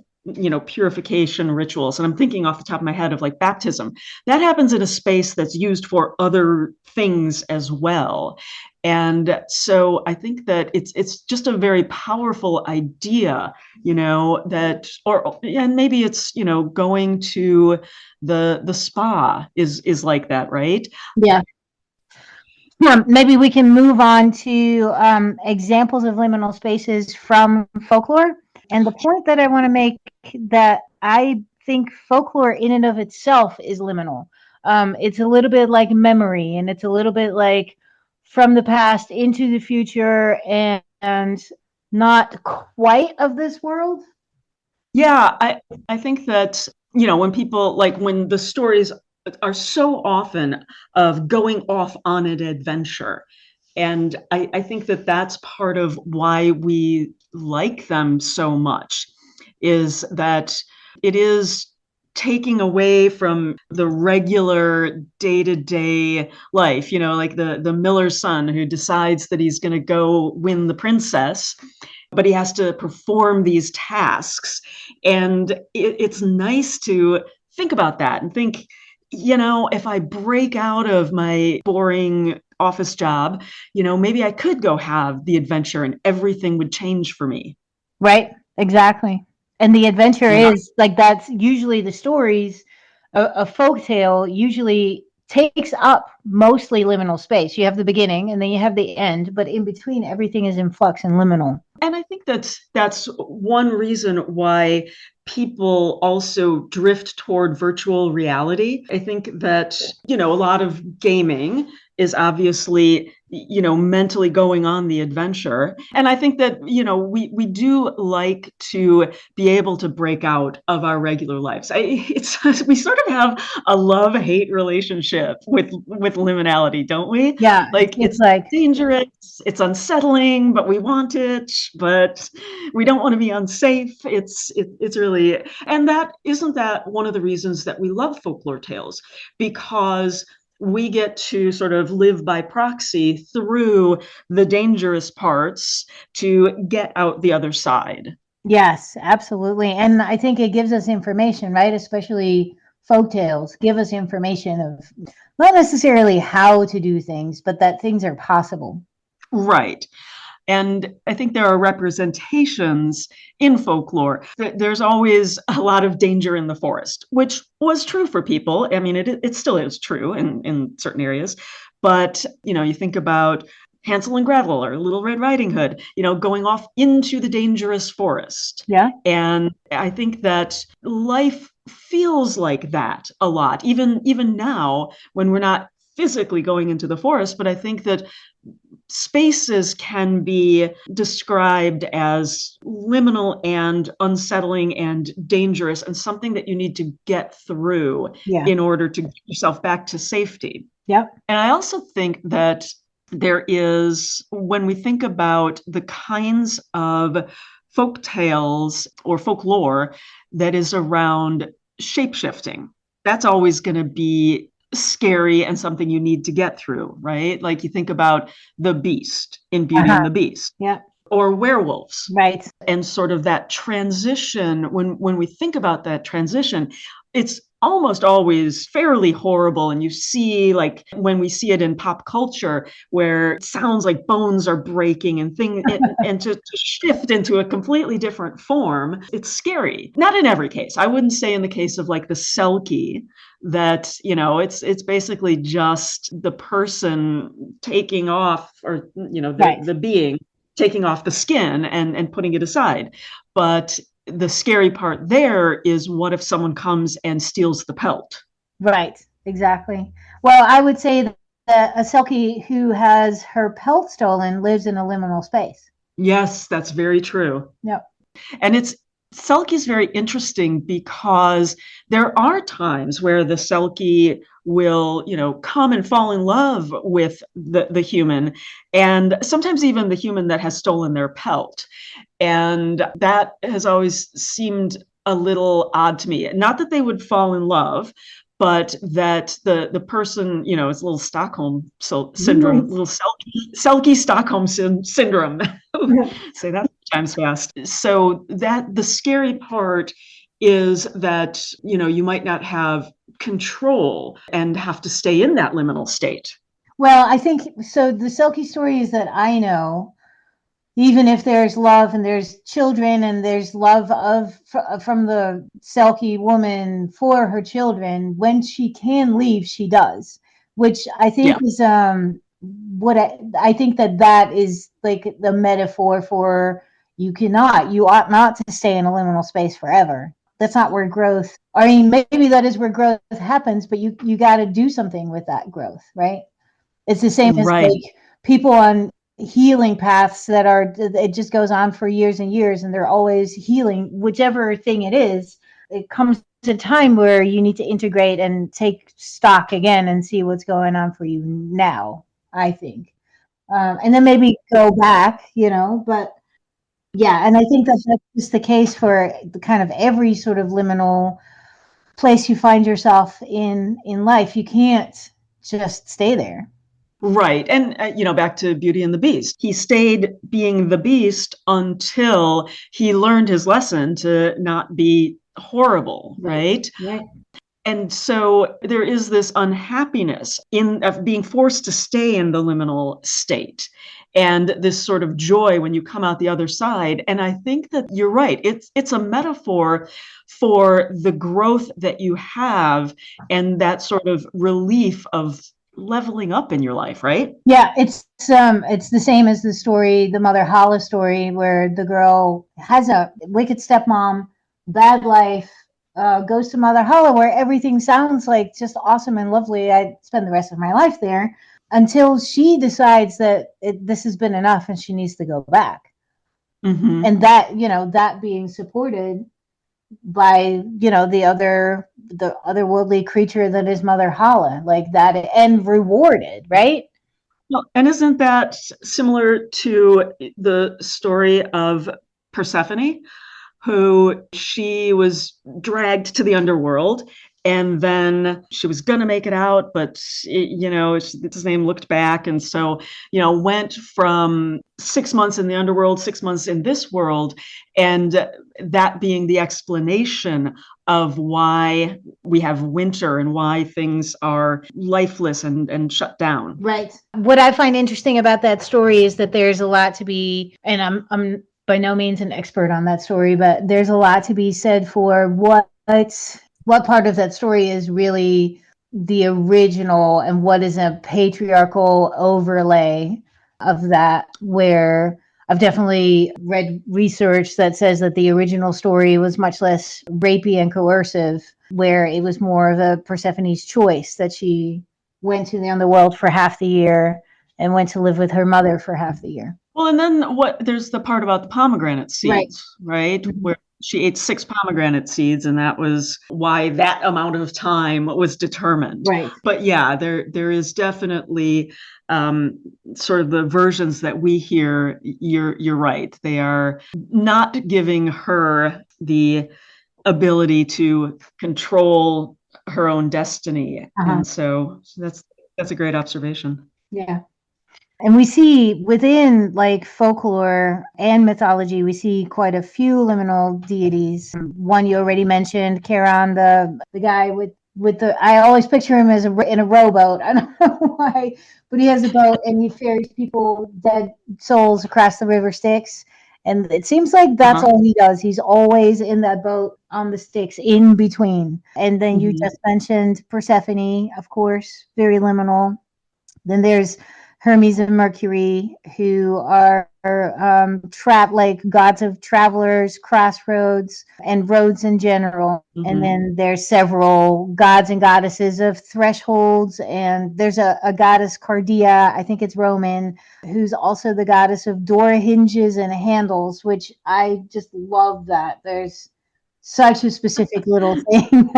purification rituals, and I'm thinking off the top of my head of like baptism, that happens in a space that's used for other things as well. And so I think that it's just a very powerful idea, and maybe it's going to the spa is like that, right? Yeah. Maybe we can move on to examples of liminal spaces from folklore. And the point that I want to make, that I think folklore in and of itself is liminal. It's a little bit like memory, and it's a little bit like from the past into the future, and not quite of this world. Yeah, I think that, when people, like when the stories are so often of going off on an adventure. And I think that that's part of why we like them so much, is that it is taking away from the regular day-to-day life, like the miller's son who decides that he's going to go win the princess, but he has to perform these tasks. And it's nice to think about that and think, if I break out of my boring office job, maybe I could go have the adventure and everything would change for me. Right, exactly. And the adventure is like, that's usually the stories. A folktale usually takes up mostly liminal space. You have the beginning and then you have the end, but in between everything is in flux and liminal. And I think that's one reason why people also drift toward virtual reality. I think that, a lot of gaming is obviously, mentally going on the adventure. And I think that, we do like to be able to break out of our regular lives. We sort of have a love-hate relationship with liminality, don't we? Yeah. Like it's like dangerous, it's unsettling, but we want it, but we don't want to be unsafe. It's really, and isn't that one of the reasons that we love folklore tales? Because we get to sort of live by proxy through the dangerous parts to get out the other side. Yes, absolutely. And I think it gives us information, right? Especially folktales give us information of not necessarily how to do things, but that things are possible. Right. And I think there are representations in folklore. There's always a lot of danger in the forest, which was true for people. I mean, it still is true in certain areas. But, you think about Hansel and Gretel or Little Red Riding Hood, going off into the dangerous forest. Yeah. And I think that life feels like that a lot, even now when we're not physically going into the forest. But I think that spaces can be described as liminal and unsettling and dangerous, and something that you need to get through in order to get yourself back to safety. Yep. And I also think that there is, when we think about the kinds of folk tales or folklore that is around shape-shifting, that's always going to be scary and something you need to get through, right? Like you think about the Beast in Beauty and the Beast. Yeah. Or werewolves. Right. And sort of that transition, when we think about that transition, it's almost always fairly horrible. And you see, like, when we see it in pop culture, where it sounds like bones are breaking and things, and to shift into a completely different form, it's scary. Not in every case. I wouldn't say in the case of like the Selkie that, it's basically just the person taking off, or, the being taking off the skin and putting it aside. But the scary part there is, what if someone comes and steals the pelt? Right, exactly. Well, I would say that a Selkie who has her pelt stolen lives in a liminal space. Yes, that's very true. Yep. And Selkie is very interesting because there are times where the Selkie will, come and fall in love with the human, and sometimes even the human that has stolen their pelt. And that has always seemed a little odd to me. Not that they would fall in love, but that the person, it's a little Stockholm syndrome, little Selkie Stockholm syndrome. Say that times fast. So that the scary part is that, you might not have control and have to stay in that liminal state. Well, I think so. The Selkie stories that I know, even if there's love and there's children and there's love from the Selkie woman for her children, when she can leave, she does, which I think is what I think that is like the metaphor for you ought not to stay in a liminal space forever. That's not where growth, I mean, maybe that is where growth happens, but you got to do something with that growth, right? It's the same as like people on healing paths that it just goes on for years and years, and they're always healing whichever thing it is. It comes a time where you need to integrate and take stock again and see what's going on for you now, I think. And then maybe go back, but yeah. And I think that's just the case for the kind of every sort of liminal place you find yourself in life. You can't just stay there. Right. And, back to Beauty and the Beast. He stayed being the beast until he learned his lesson to not be horrible, right? Right. And so there is this unhappiness of being forced to stay in the liminal state, and this sort of joy when you come out the other side. And I think that you're right. It's a metaphor for the growth that you have and that sort of relief of leveling up in your life, right? Yeah, it's the same as the Mother Hala story, where the girl has a wicked stepmom, bad life, goes to Mother Hala, where everything sounds like just awesome and lovely. I'd spend the rest of my life there, until she decides that this has been enough and she needs to go back. Mm-hmm. And that being supported by the otherworldly creature that is Mother Hala, like that, and rewarded, right? Well, and isn't that similar to the story of Persephone, who she was dragged to the underworld, and then she was going to make it out, but, his name looked back. And so, went from 6 months in the underworld, 6 months in this world, and that being the explanation of why we have winter and why things are lifeless and shut down. Right. What I find interesting about that story is that there's a lot to be, and I'm by no means an expert on that story, but there's a lot to be said for what part of that story is really the original and what is a patriarchal overlay of that, where I've definitely read research that says that the original story was much less rapey and coercive, where it was more of a Persephone's choice that she went to the underworld for half the year and went to live with her mother for half the year. Well, and then there's the part about the pomegranate seeds, right? Mm-hmm. Where she ate 6 pomegranate seeds, and that was why that amount of time was determined. Right. But yeah, there is definitely sort of the versions that we hear. You're right. They are not giving her the ability to control her own destiny, and so that's a great observation. Yeah. And we see within like folklore and mythology, we see quite a few liminal deities. One you already mentioned, Charon, the guy with the, I always picture him as in a rowboat. I don't know why, but he has a boat and he ferries people, dead souls, across the river Styx. And it seems like that's all he does. He's always in that boat on the Styx in between. And then you just mentioned Persephone, of course, very liminal. Then there's Hermes and Mercury, who are like gods of travelers, crossroads, and roads in general. And then there's several gods and goddesses of thresholds. And there's a goddess Cardia, I think it's Roman, who's also the goddess of door hinges and handles, which I just love that. There's such a specific little thing.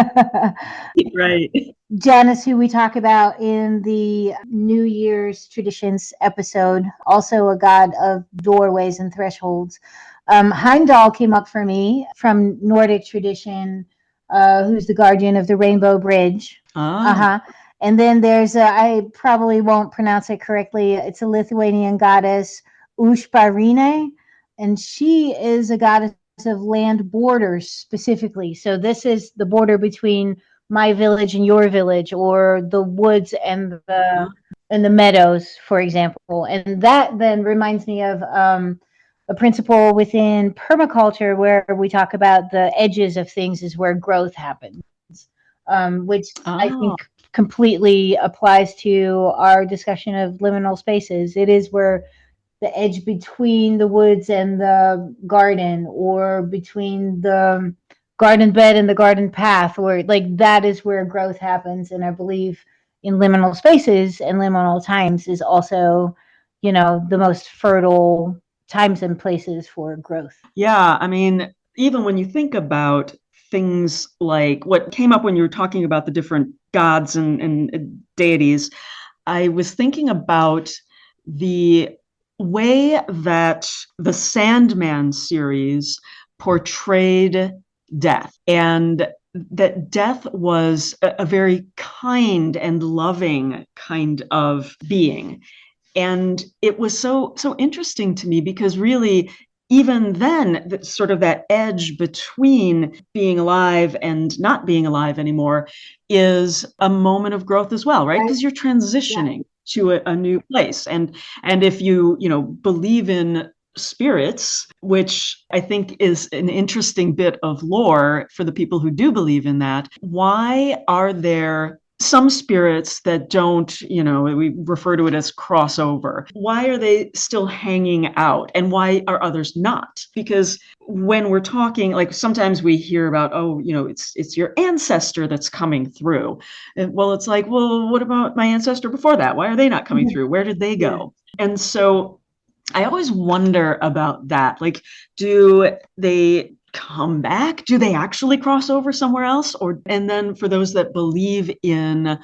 Right. Janus, who we talk about in the New Year's traditions episode, also a god of doorways and thresholds. Heimdall came up for me from Nordic tradition, who's the guardian of the Rainbow Bridge. And then there's I probably won't pronounce it correctly. It's a Lithuanian goddess, Ushparine, and she is a goddess of land borders specifically. So this is the border between my village and your village, or the woods and the meadows, for example. And that then reminds me of a principle within permaculture where we talk about the edges of things is where growth happens, which I think completely applies to our discussion of liminal spaces. It is where the edge between the woods and the garden, or between the garden bed and the garden path, or like that is where growth happens. And I believe in liminal spaces and liminal times is also, the most fertile times and places for growth. Yeah, I mean, even when you think about things like what came up when you were talking about the different gods and deities, I was thinking about the way that the Sandman series portrayed death, and that death was a very kind and loving kind of being. And it was so interesting to me, because really, even then, sort of that edge between being alive and not being alive anymore is a moment of growth as well, right? Because you're transitioning to a new place. And if you believe in spirits, which I think is an interesting bit of lore for the people who do believe in that, why are there some spirits that don't, we refer to it as crossover? Why are they still hanging out, and why are others not? Because when we're talking, like sometimes we hear about, it's your ancestor that's coming through. And, well, it's like, well, what about my ancestor before that? Why are they not coming through? Where did they go? And so I always wonder about that. Like, do they come back? Do they actually cross over somewhere else? And then for those that believe in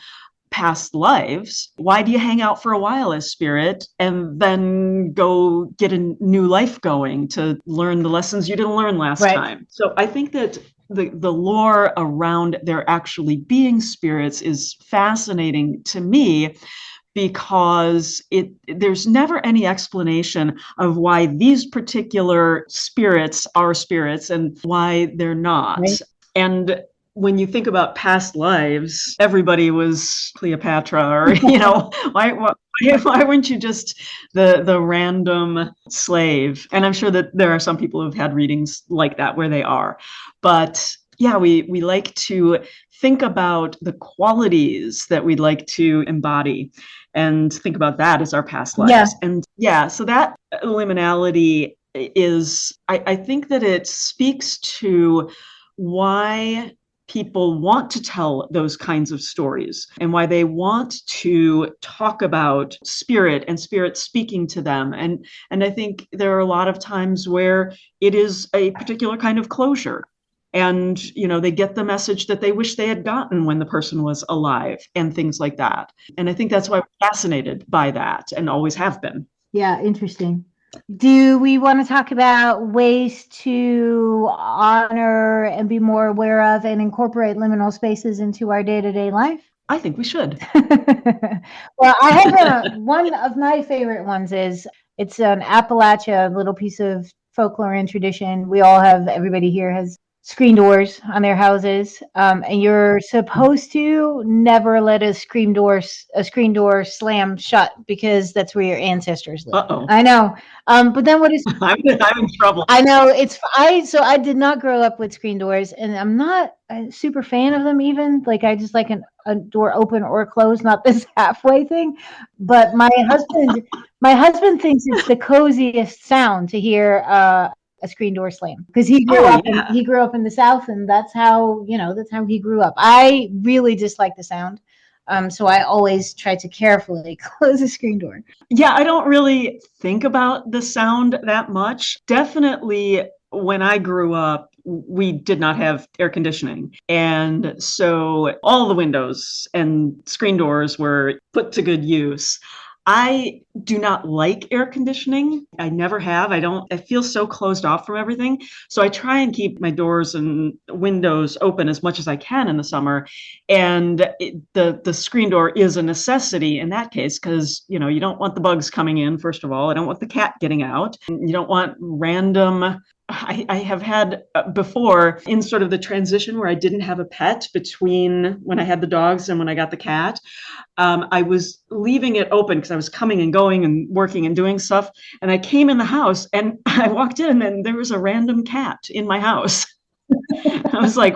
past lives, why do you hang out for a while as spirit and then go get a new life going to learn the lessons you didn't learn last time? So I think that the lore around there actually being spirits is fascinating to me, because there's never any explanation of why these particular spirits are spirits and why they're not. Right. And when you think about past lives, everybody was Cleopatra, or why weren't you just the random slave? And I'm sure that there are some people who've had readings like that where they are. But yeah, we like to think about the qualities that we'd like to embody and think about that as our past lives. And so that liminality is, I think that it speaks to why people want to tell those kinds of stories, and why they want to talk about spirit and spirit speaking to them. And I think there are a lot of times where it is a particular kind of closure. And, they get the message that they wish they had gotten when the person was alive, and things like that. And I think that's why we're fascinated by that, and always have been. Yeah, interesting. Do we want to talk about ways to honor and be more aware of and incorporate liminal spaces into our day-to-day life? I think we should. Well, I have one of my favorite ones is it's an Appalachia little piece of folklore and tradition. Everybody here has screen doors on their houses, and you're supposed to never let a screen door slam shut because that's where your ancestors live. Uh-oh. I know, but then what is I'm in trouble. I know I did not grow up with screen doors, and I'm not a super fan of them even. Like I just like a door open or closed, not this halfway thing. But my husband thinks it's the coziest sound to hear a screen door slam because he grew up in the South, and that's how he grew up. I really dislike the sound. So I always try to carefully close the screen door. Yeah, I don't really think about the sound that much. Definitely when I grew up, we did not have air conditioning. And so all the windows and screen doors were put to good use. I do not like air conditioning. I never have. I feel so closed off from everything. So I try and keep my doors and windows open as much as I can in the summer. And the screen door is a necessity in that case, because, you don't want the bugs coming in, first of all. I don't want the cat getting out. You don't want random. I have had before in sort of the transition where I didn't have a pet between when I had the dogs and when I got the cat. I was leaving it open because I was coming and going and working and doing stuff. And I came in the house and I walked in and there was a random cat in my house. I was like,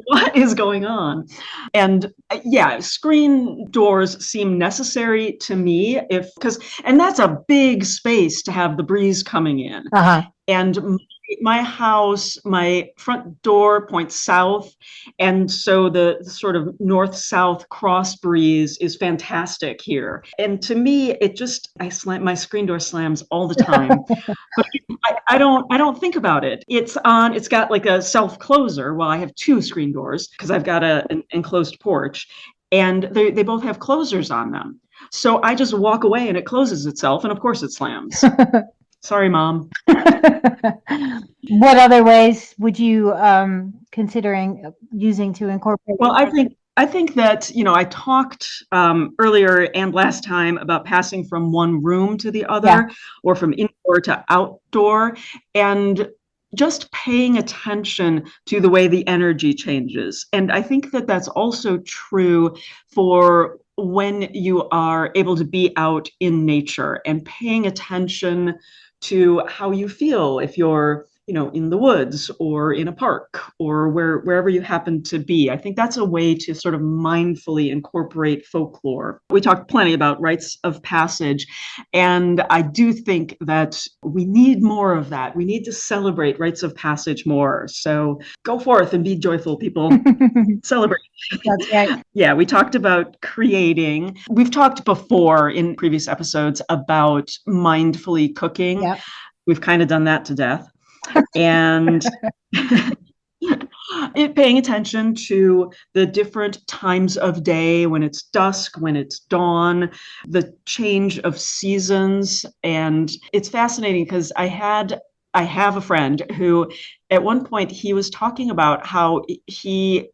what is going on? And yeah, screen doors seem necessary to me and that's a big space to have the breeze coming in. Uh-huh. And my house, my front door points south. And so the sort of north-south cross breeze is fantastic here. And to me, my screen door slams all the time. But I don't think about it. It's got like a self closer. Well, I have two screen doors because I've got an enclosed porch, and they both have closers on them. So I just walk away and it closes itself, and of course it slams. Sorry, Mom. What other ways would you considering using to incorporate? Well, I think that, I talked earlier and last time about passing from one room to the other, or from indoor to outdoor, and just paying attention to the way the energy changes. And I think that that's also true for when you are able to be out in nature and paying attention to how you feel if you're in the woods or in a park or wherever you happen to be. I think that's a way to sort of mindfully incorporate folklore. We talked plenty about rites of passage, and I do think that we need more of that. We need to celebrate rites of passage more. So go forth and be joyful, people. Celebrate. That's right. Yeah, we talked about creating. We've talked before in previous episodes about mindfully cooking. Yep. We've kind of done that to death. And paying attention to the different times of day, when it's dusk, when it's dawn, the change of seasons. And it's fascinating because I have a friend who at one point he was talking about how he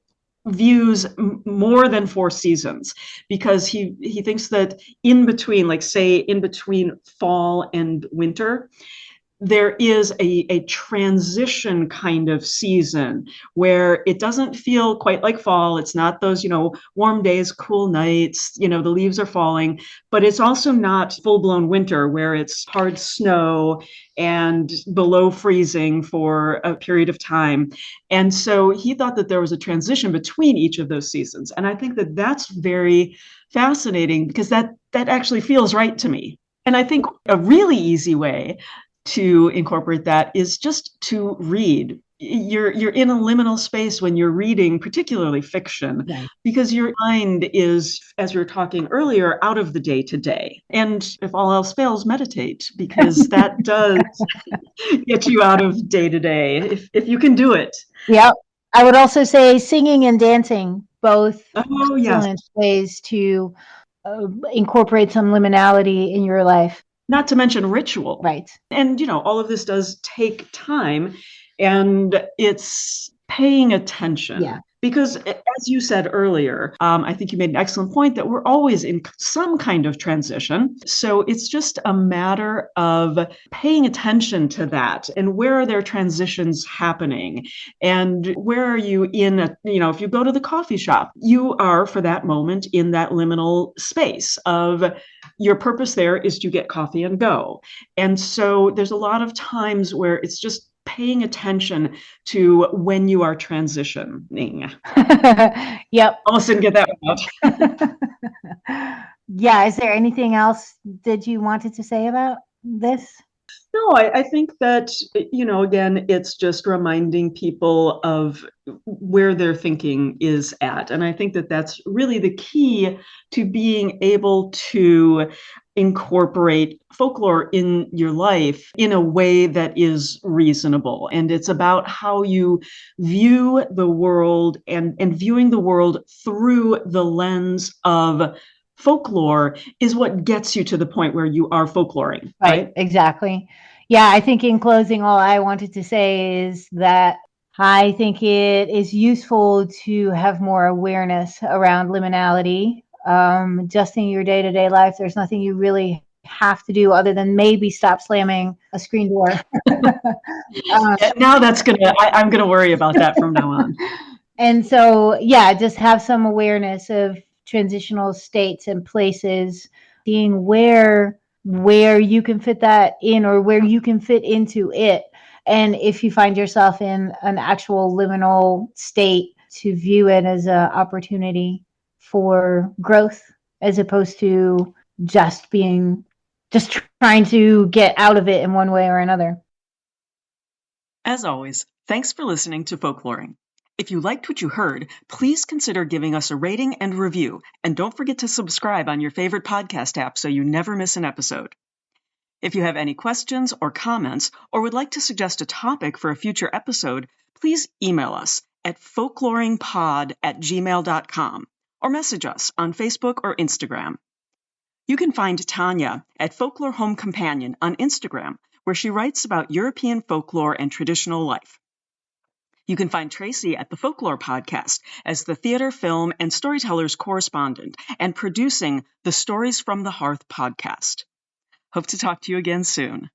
views more than 4 seasons, because he thinks that in between, like say in between fall and winter, there is a transition kind of season where it doesn't feel quite like fall. It's not those, warm days, cool nights, the leaves are falling, but it's also not full-blown winter where it's hard snow and below freezing for a period of time. And so he thought that there was a transition between each of those seasons. And I think that that's very fascinating because that actually feels right to me. And I think a really easy way to incorporate that is just to read. You're in a liminal space when you're reading, particularly fiction, right, because your mind is, as we were talking earlier, out of the day to day. And if all else fails, meditate, because that does get you out of day to day, if you can do it. Yeah. I would also say singing and dancing, both excellent ways to incorporate some liminality in your life. Not to mention ritual. Right. And, all of this does take time, and it's paying attention. Yeah. Because as you said earlier, I think you made an excellent point that we're always in some kind of transition. So it's just a matter of paying attention to that and where are there transitions happening and where are you if you go to the coffee shop, you are for that moment in that liminal space of your purpose there is to get coffee and go. And so there's a lot of times where it's just paying attention to when you are transitioning. Yep. Almost didn't get that one out. Yeah. Is there anything else that you wanted to say about this? No, I think that, again, it's just reminding people of where their thinking is at. And I think that that's really the key to being able to incorporate folklore in your life in a way that is reasonable. And it's about how you view the world and viewing the world through the lens of folklore is what gets you to the point where you are folkloring. Right? Exactly. Yeah, I think in closing, all I wanted to say is that I think it is useful to have more awareness around liminality. Just in your day-to-day life, there's nothing you really have to do other than maybe stop slamming a screen door. Now I'm gonna worry about that from now on. And so, yeah, just have some awareness of transitional states and places, seeing where you can fit that in or where you can fit into it. And if you find yourself in an actual liminal state, to view it as an opportunity for growth as opposed to just trying to get out of it in one way or another. As always, thanks for listening to Folkloring. If you liked what you heard, please consider giving us a rating and review, and don't forget to subscribe on your favorite podcast app so you never miss an episode. If you have any questions or comments, or would like to suggest a topic for a future episode, please email us at folkloringpod@gmail.com or message us on Facebook or Instagram. You can find Tanya at Folklore Home Companion on Instagram, where she writes about European folklore and traditional life. You can find Tracy at the Folklore Podcast as the theater, film, and storytellers correspondent and producing the Stories from the Hearth podcast. Hope to talk to you again soon.